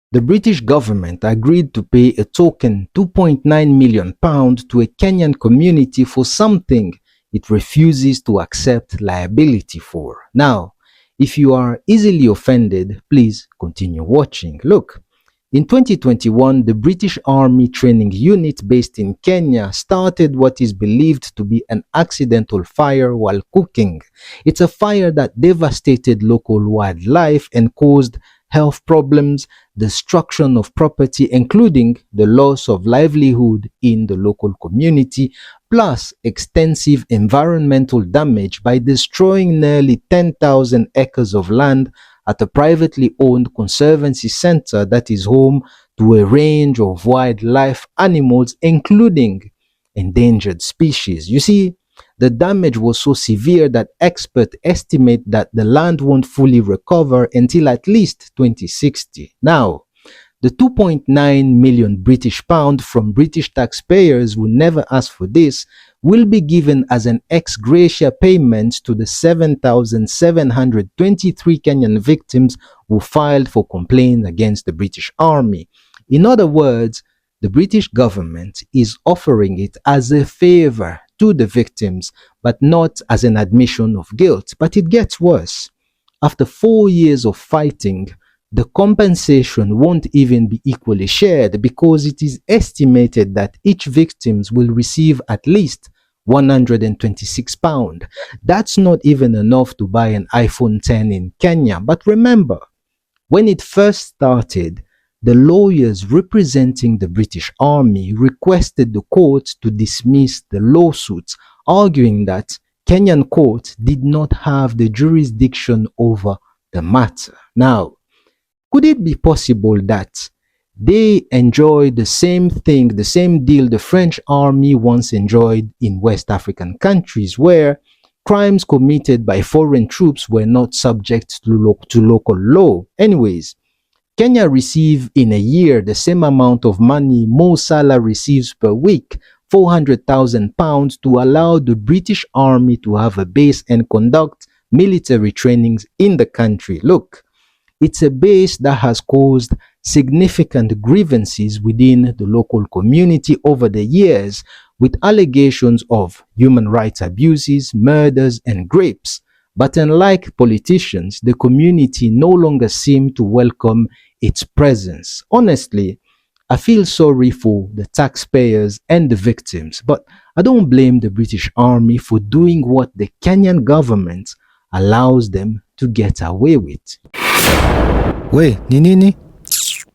The British government agreed to pay a token £2.9 million to a Kenyan community for something it refuses to accept liability for. Now, if you are easily offended, please continue watching. Look, in 2021, the British Army Training Unit based in Kenya started what is believed to be an accidental fire while cooking. It's a fire that devastated local wildlife and caused health problems, destruction of property, including the loss of livelihood in the local community, plus extensive environmental damage by destroying nearly 10,000 acres of land at a privately owned conservancy center that is home to a range of wildlife animals, including endangered species. You see, the damage was so severe that experts estimate that the land won't fully recover until at least 2060. Now, the 2.9 million British pound from British taxpayers who never asked for this will be given as an ex gratia payment to the 7,723 Kenyan victims who filed for complaints against the British Army. In other words, the British government is offering it as a favor to the victims, but not as an admission of guilt. But it gets worse. After 4 years of fighting, the compensation won't even be equally shared because it is estimated that each victim will receive at least £126. That's not even enough to buy an iPhone 10 in Kenya. But remember, when it first started, the lawyers representing the British Army requested the court to dismiss the lawsuits, arguing that Kenyan court did not have the jurisdiction over the matter. Now, could it be possible that they enjoy the same thing, the same deal the French army once enjoyed in West African countries, where crimes committed by foreign troops were not subject to local law? Anyways, Kenya receives in a year the same amount of money Mo Salah receives per week, £400,000, to allow the British Army to have a base and conduct military trainings in the country. Look, it's a base that has caused significant grievances within the local community over the years, with allegations of human rights abuses, murders, and rapes. But unlike politicians, the community no longer seem to welcome its presence. Honestly, I feel sorry for the taxpayers and the victims, but I don't blame the British Army for doing what the Kenyan government allows them to get away with. We, ni nini?